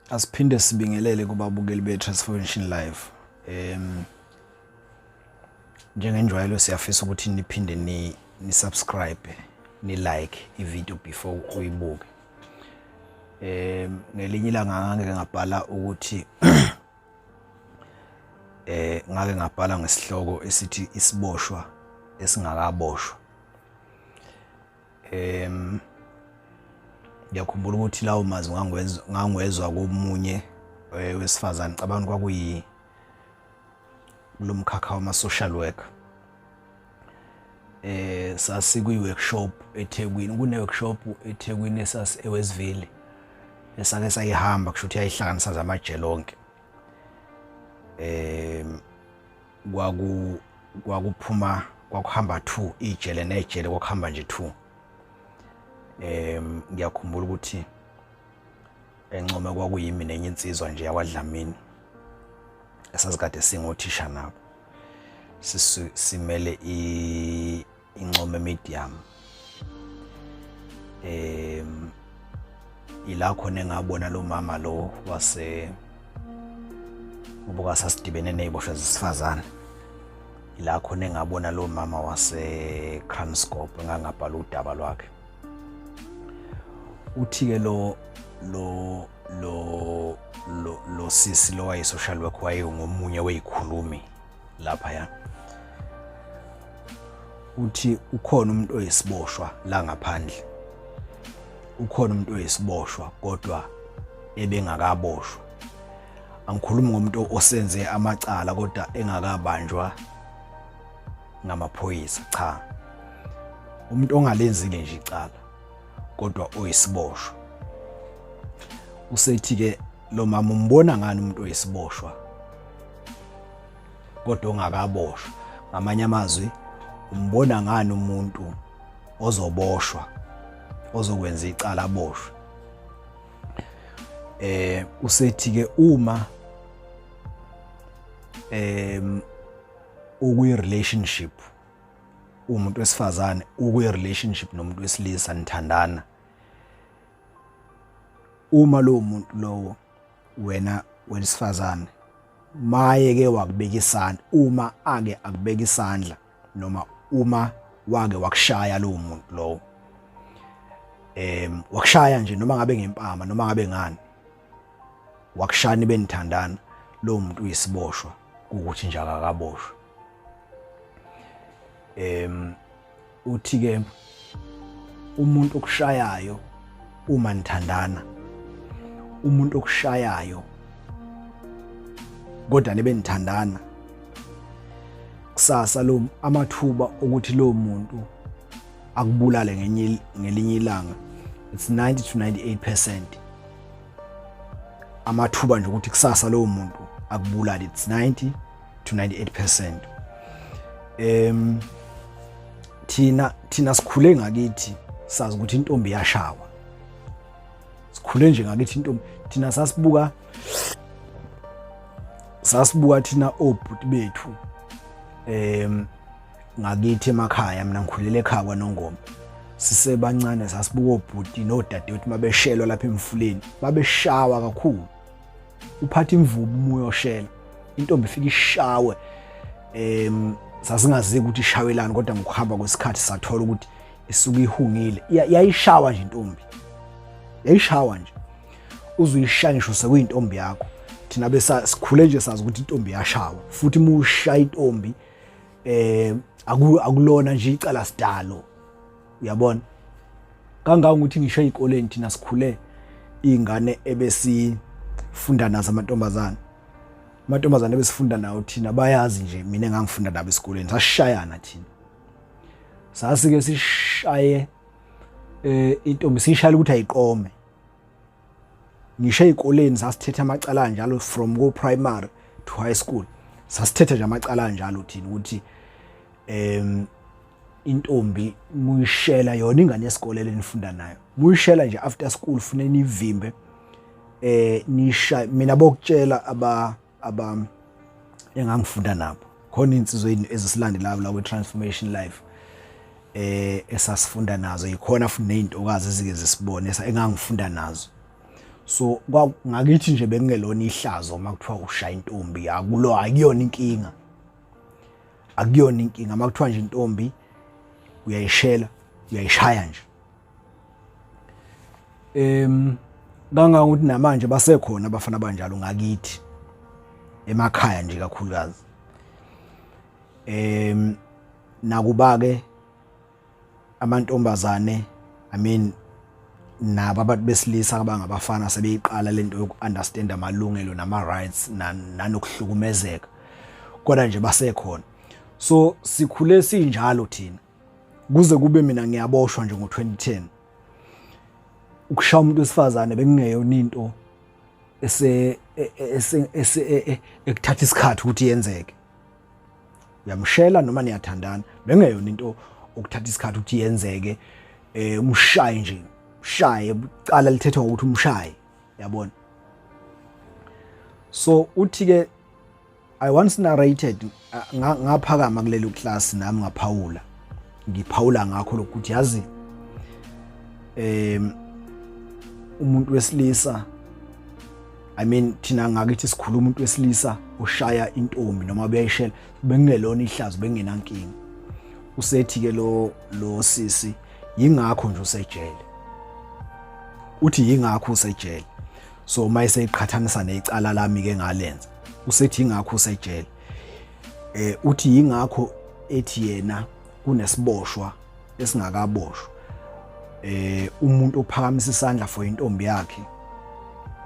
Asiphinde sibingelele kubabukeli be-Transformation Live. Njengenjwayelo siyafisa ukuthi niphinde ni subscribe, ni like i-video before uyibuke. Ngelinye ilanga ngake ngabhala ukuthi ngake ngabhala ngesihloko esithi isiboshwa esingakaboshwa. Ngiyakhumbula ukuthi lawo mazwi ngangwezwa komunye wesifazane, cabanga kwakuyi kulomkhakha wama social work. Sasikuyi workshop eThekwini, kune workshop eThekwini esas eWestville esake sayihamba kusho ukuthi yayihlanganisa zamajele onke. Kwakuphuma kwakuhamba 2 ijele nejele, kwakuhamba nje 2. Ngiyakhumbula ukuthi encome kwakuyimi nenye insizwa nje yakwaDlamini esazikade singothisha nabo, simele income medium. Ila khona ngabona lo mama lo wase ubuka sasidibene neziboshwa zesifazane. Ila khona ngabona lo mama wase Kranskop ngangabhala udaba lwakhe. Uthi-ke lo sisi lo waye social work waye ngomunye weyikhulumi lapha ya. Uthi ukhona umuntu oyisiboshwa la ngaphandle. Ukhona umuntu oyisiboshwa kodwa ebengakaboshwa. Angikhulumi ngomuntu osenze amacala kodwa engakabanjwa ngamaphoyisa, cha. Umuntu ongalenzile nje icala kodwa oyisiboshwa. Usethi-ke lo mama umbona ngani umuntu oyisiboshwa kodwa ongakaboshwa? Ngamanye amazwi, umbona ngani umuntu ozoboshwa, ozokwenza icala aboshwe? Usethi-ke uma ukuyi-relationship, umuntu wesifazane ukuyi-relationship nomuntu wesilisa nithandana, uma lo muntu lowo wena wesifazane mayeke wakubeka isandla, uma ake akubeka isandla noma uma wake wakushaya lo muntu lowo, wakushaya nje noma ngabe ngempama noma ngabe ngani, wakushaya benithandana, lo muntu uyisiboshwa ukuthi nje akakaboshwa. Uthi-ke umuntu okushayayo uma nithandana, umuntu okushayayo kodwa nebenithandana, kusasa lo amathuba ukuthi lo muntu akubulale ngelinye ilanga, it's 90 to 98%. Amathuba nje ukuthi kusasa lo muntu akubulale, it's 90 to 98%. Thina sikhule ngakithi sazi ukuthi intombi iyashawa. Sikhule nje ngakithi intombi, thina sasibuka thina obhuti bethu ngakithi emakhaya. Mina ngikhulele ekhaya kwaNongoma. Sisebancane sasibuka obhuti nodadewethu mabeshelwa lapha emfuleni, babeshawa kakhulu. Uphatha imvubu umoya oshela, intombi ifika ishawe. Sasingazi ukuthi ishawelana, kodwa ngokuhamba kwesikhathi sathola ukuthi isuke ihungile. Yayishawa nje intombi, yayishawa nje, uzuyishaya ngisho sekuyintombi yakho. Thina bese sikhule nje sazi ukuthi intombi yashawa, futhi uma ushaya intombi akulona nje icala sidalo, uyabona. Kangaka ukuthi ngisho ezikoleni thina sikhule izingane ebesifunda nazo amantombazane ebesifunda nawo thina bayazi nje, mina engangifunda nabo esikoleni sashayana thina. Sasike sishaye intombi, sishayela ukuthi ayiqome. Ngisho ezikoleni sasithethe amacala njalo from go primary to high school. Sasithethe nje amacala njalo thina ukuthi intombi muyishela yona ingane yesikole lenifunda nayo, muyishela nje after school fune nivimbe nisha. Mina bokutshela aba engangifunda nabo, khona insizwe ezisilandelayo la kwe-Transformation Life esasifunda nazo, yikhona futhi nezintokazi ezike zisibone engangifunda nazo. So ngakithi nje bengelona ihlazo makuthiwa ushaya intombi akuyona inkinga. Akuyona inkinga makuthiwa nje intombi uyayishela uyayishaya nje. Kangangokuthi namanje basekhona abafana abanjalo ngakithi emakhaya nje kakhulukazi. Nakuba ke amantombazane nabo abantu besilisa abangabafana sebeyiqala lento yoku-understand amalungelo nama-rights nanokuhlukumezeka, kodwa nje basekhona. So sikhule sinjalo thina kuze kube mina ngiyaboshwa nje ngo-2010. Ukushaya umuntu wesifazane bekungeyona into ekuthatha isikhathi ukuthi yenzeke. Uyamshela noma niyathandana, bekungeyona into ukuthatha isikhathi ukuthi yenzeke. Umshaye nje, ushaye ucala lithethwa ukuthi umshaye, yabona. So uthi ke I once narrated ngaphakama kulelo class nami ngaphawula. Ngiphawula ngakho lokuthi yazi umuntu wesilisa thina ngakithi sikhuluma umuntu wesilisa ushaya intombi noma beyayishela bengelona ihlazo bengenankinga. Usethi ke lo sisi yingakho nje usejele. Uthi yingakho usejele. So mayise iqhathanisa necala lami ke ngalenza. Usethi yingakho usejele. Uthi yingakho ethi yena kunesiboshwa esingakaboshwa. Umuntu ophakamisa isandla for intombi yakhe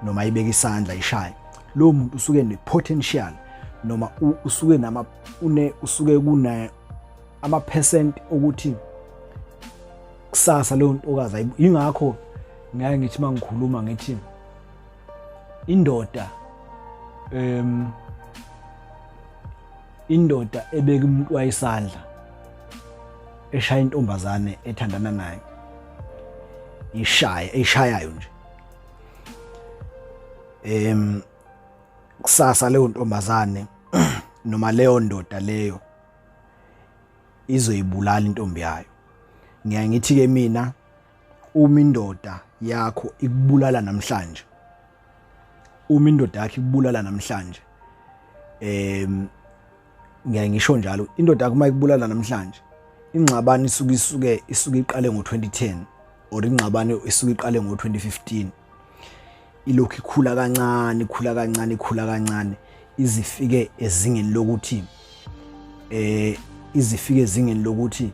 noma ibeka isandla ishaya, lo muntu usuke nepotential noma usuke kuna ama-percent ukuthi kusasa leyo ntokazi. Ingakho ngeke ngithi mangikhuluma ngithi indoda ebeka umuntu wayisandla eshaya intombazane ethandana naye eshayayo nje. Kusasa leyo ntombazane noma leyo ndoda leyo izoyibulala intombi yayo. Ngiyangithi ke mina uma indoda yakho ikubulala namhlanje, uma indoda yakho ikubulala namhlanje, ngisho njalo indoda yakho mayikubulala namhlanje, ingxabano isuke iqale ngo-2010 or ingxabano isuke iqale ngo-2015, ilokhu ikhula kancane izifike ezingeni lokuthi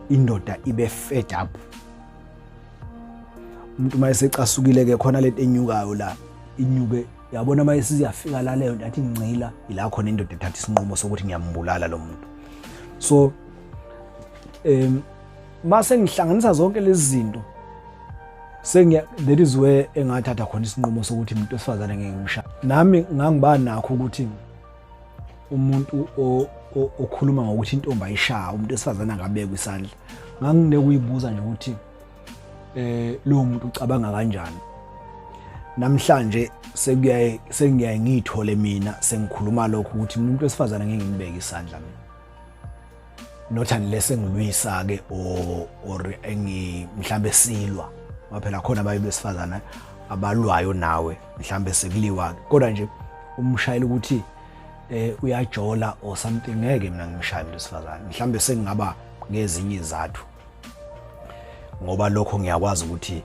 indoda ibe fed up. Umuntu mayesecasukile ke khona lento enyukayo la inyuke, yabona mayesiziyafika la leyo nto athi ngicila ila khona indoda ethatha isinqumo sokuthi ngiyambulala lo muntu. So mase ngihlanganisa zonke lezi zinto that is where engathatha khona isinqumo sokuthi umuntu wesifazane ngeke ngimshaya. Nami ngangiba nakho ukuthi umuntu okhuluma ngokuthi intombi ayishaya umuntu wesifazane angabekwa isandla, nganginokuyibuza nje ukuthi lo muntu ucabanga kanjani. Namhlanje sengiyaye ngithole mina sengikhuluma lokho ukuthi umuntu wesifazane ngeke ngibeke isandla mina, not unless engilwisa ke or mhlambe silwa, phela khona abayi besifazana abalwayo nawe mhlambe sekuliwa, kodwa nje umshayela ukuthi uyajola or something ngeke mina ngimshaya umuntu wesifazane. Mhlambe sengingaba ngezinye izathu ngoba lokho ngiyakwazi ukuthi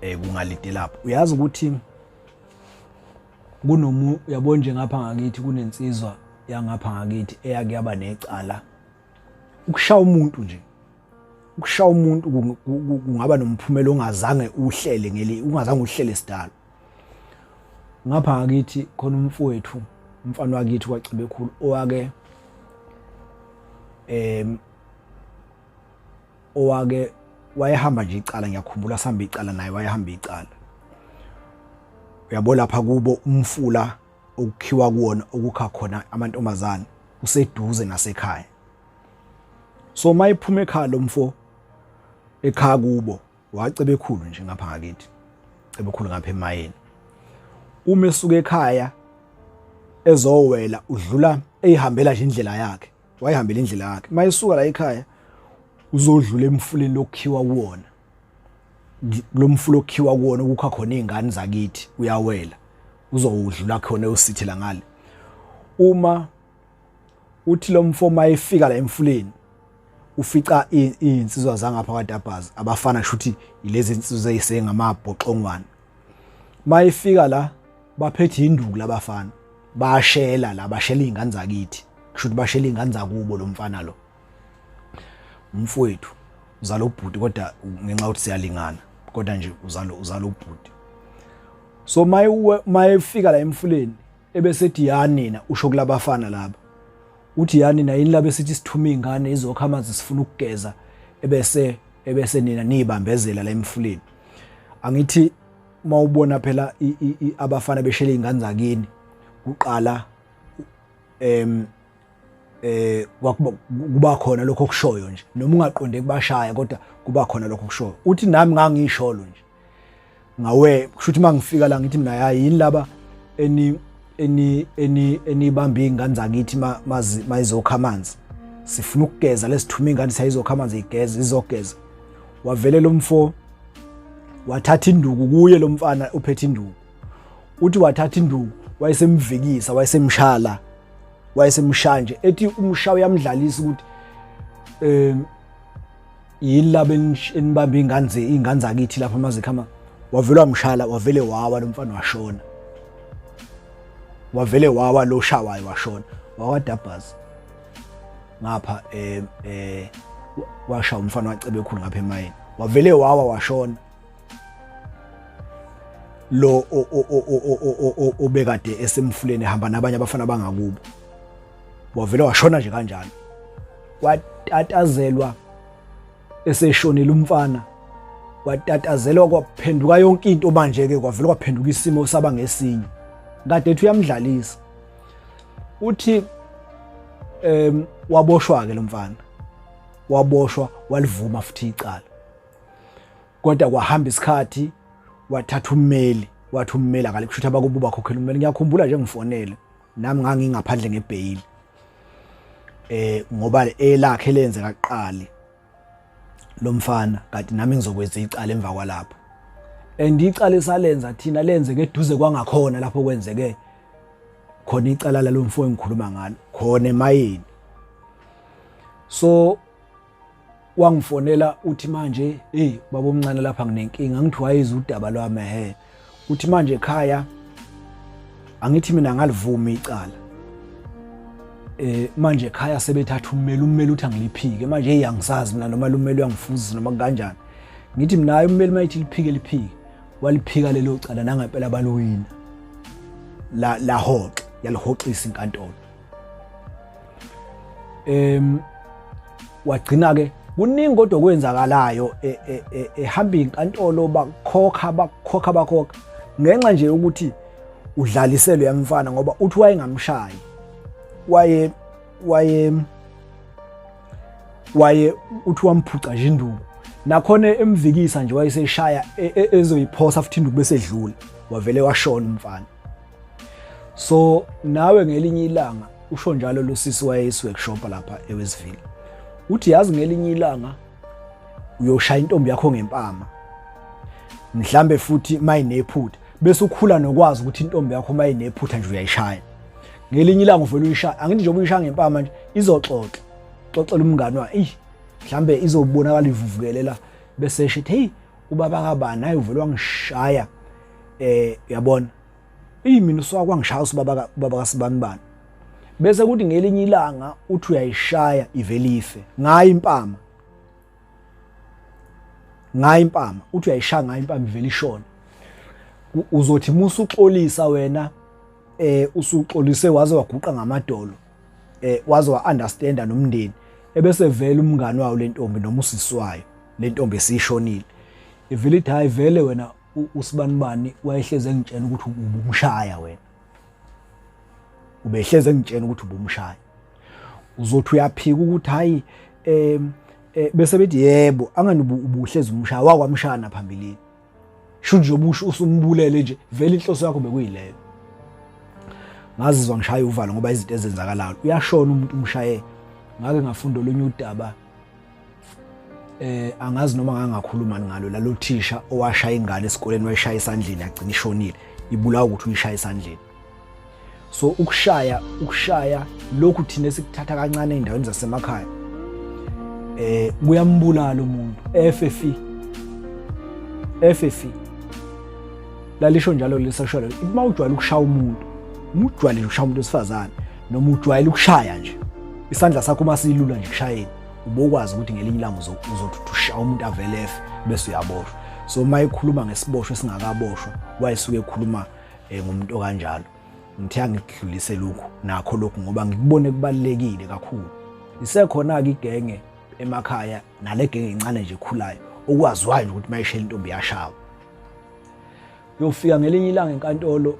kungalide lapho. Uyazi ukuthi uyabona nje ngapha ngakithi kunensizwa yangapha ngakithi eyake yaba necala ukushaya umuntu nje. Ukushaya umuntu kungaba nomphumela ungazange uhlele sidalo. Ngapha ngakithi khona umfowethu, umfana wakithi kwaCibe khulu owake wayehamba nje icala, ngiyakhumbula sihamba icala naye wayehamba icala. Uyabo lapha kubo umfula okukhiwa kuwona okukha khona amantombazane useduze nasekhaya. So mayiphuma ekhaya lo mfo ekhaya kubo waCibe khulu nje ngapha ngakithi, Cibe khulu ngapha emayeni. Uma esuka ekhaya ezowela udlula eyihambela nje indlela yakhe, wayihambela indlela yakhe. Mayisuka la ekhaya uzodlula emfuleni lokukhiwa kuwona. lo mfulo okhiwa kuwona ukukha khona izingane zakithi uyawela uzowudlula khona usithela ngale. Uma uthi lo mfoma efika la emfuleni ufica insizwa zangapha kwaDabhazi abafana kushuthi ilezi insizwa ezisengamabhoxongwane. Mayifika la baphethe induku labafana bashela la bashela izingane zakithi kushuthi bashela izingane zakubo lo mfana lo. Umfowethu uzalo ubhuti kodwa ngenxa ukuthi siyalingana kodwa nje uzalo ubhuti. So mayefika la emfuleni ebesethi yanina usho kulabafana laba uthi yanina yini laba esithi sithuma izingane izokha amanzi sifuna ukugeza ebese nina nibambezela la emfuleni. Angithi mawubona phela abafana beshela izingane zakini uqala kuba khona lokho okushoyo nje noma ungaqonde kubashaya kodwa kuba khona lokho okushoyo. Uthi nami ngangisholo nje ngawe kushuthi mangifika la ngithi mina hayi yini laba enibambe izingane zakithi mayizokha amanzi sifuna ukugeza lesithuma izingane sayizokha amanzi igeze izogeza. Wavele lo mfo wathatha induku kuye lo mfana uphethe induku. Uthi wathatha induku wayesemvikisa wayesemshala wayesemshanje ethi umsha uyamdlalisa ukuthi yilabo enibambe izingane zakithi lapha mazikhama. Wavele wamshala wavele wawa lo mfana washona. Wavele wawa lo shawayo washona wakwaDabhazi ngapha washa umfana wacebe ekhulu ngapha emayini wavele wawa washona. Lo obekade esemfuleni ehamba nabanye abafana bangakubo wavele washona nje kanjalo. Watatazelwa eseshonile umfana watatazelwa kwaphenduka yonke into manje ke kwavele kwaphenduka isimo saba ngesinye kade ethi uyamdlalisa. Uthi waboshwa ke lo mfana waboshwa walivuma futhi icala kodwa kwahamba isikhathi wathatha ummeli wathi ummeli akale kushuthi abakubo bakhokhela ummeli. Ngiyakhumbula nje ngifonele nami ngangingaphandle ngebhayili ngoba elakhe lenze kaqali lo mfana kanti nami ngizokwenza icala emva kwalapho and icala esalenza thina lenze keduze kwangakhona lapho kwenzeke khona icala la lo mfo engikhuluma ngalo khona emayini. So wangifonela uthi manje baba omncane lapha nginenkinga ngithi wayiza udaba lwami uthi manje ekhaya angithi mina ngalivuma icala manje ekhaya sebethatha ummeli uthi angiliphike manje angisazi mina noma lo mmeli uyangifuza noma kanjani. Ngithi mina hayi ummeli mayithi liphike waliphika lelo cala nangempela balowina la hoxa yalihoxisa inkantolo. Wagcina ke kuningi kodwa kwenzakalayo ehamba inkantolo bakhokha ngenxa nje ukuthi udlaliselwe yamfana ngoba uthi wayengamshayi waye uthi wamphuca nje induku nakhona emvikisa nje wayeseshaya ezoyiphosa futhi induku bese edlula wavele washona umfana. So nawe ngelinye ilanga usho njalo lo sisi wayesworkshop lapha eWestville uthi yazi ngelinye ilanga uyoshaya intombi yakho ngempama mhlambe futhi mayinephutha bese ukhula nokwazi ukuthi intombi yakho mayinephutha nje uyayishaya ngelinye ilanga uvela uyishaya. Angithi nje uyishaya ngempama nje izoxoxela umngane wa mhlambe izobonakala ivuvukelela bese eshithi hey ubaba kabani naye uvela wangishaya uyabona mina uswakangishaya ubaba kaSibani bese kuthi ngelinye ilanga uthi uyayishaya ivelife ngayi impama uthi uyayishaya ngayi impama iveli ishona. Uzothi musu uxolisa wena usuxolise waze waguqa ngamadolo waze wa-understanda nomndeni ebese vele umngane wayo lentombi noma usiswayo lentombi esishonile ivele ithi hayi vele wena uSibani wayehleze ngitshena ukuthi ubumshaya wena ubehleze ngitshena ukuthi ubumshaya. Uzothi uyaphika ukuthi hayi bese bethi yebo angani ubuhleze umshaya wakwamshana phambilini sho nje ubusho usumbulele nje vele inhloso yakho bekuyileyo. Ngazizwa ngishaya uvalo ngoba izinto ezenzakalayo uyashona umuntu umshaye. Ngake ngafunda olunye udaba angazi noma ngangakhuluma ngalo lalo thisha owashaya ingane esikoleni wayishaya esandleni yagcina ishonile ibulawa ukuthi uyishaya esandleni. So ukushaya lokhu thina sikuthatha kancane endaweni zasemakhaya kuyambulala umuntu. FFE lalisho njalo lesasholo uma ujwayele ukushaya umuntu, ujwayele ukushaya umuntu wesifazane noma ujwayele ukushaya nje isandla sakho masilula nje kushayeni, ubokwazi ukuthi ngelinye ilanga uzothi ushaya umuntu avele efe bese uyaboshwa. So mayikhuluma ngesiboshwa esingakaboshwa wayisuke ekhuluma ngomuntu kanjalo. Ngithe angikudlulise lokhu nakho lokhu ngoba ngikubone kubalekile kakhulu. Isekhona ke igenge emakhaya nale genge incane nje ekhulayo okwaziwayo ukuthi mayishela intombi yashawa. Uyofika ngelinye ilanga enkantolo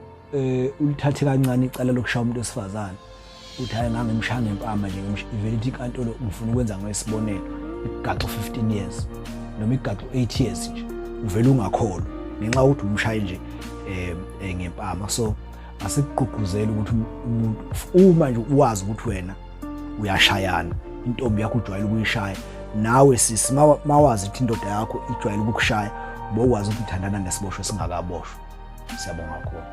ulithathe kancane icala lokushaya umuntu wesifazane. Uthi hayi ngangimshaya ngempama nje ivele ithi inkantolo ngifuna ukwenza ngesibonelo igaxo 15 years noma igaxo 8 years nje uvela ungakholwa ngenxa ukuthi umshaye nje ngempama. So asikugqugquzela ukuthi umuntu uma nje uwazi ukuthi wena uyashayana intombi yakho ujwayele ukuyishaya, nawe sisi mawazi ukuthi indoda yakho ijwayele ukukushaya bokwazi ukuthandana nesiboshwa esingakaboshwa. Siyabonga kakhulu.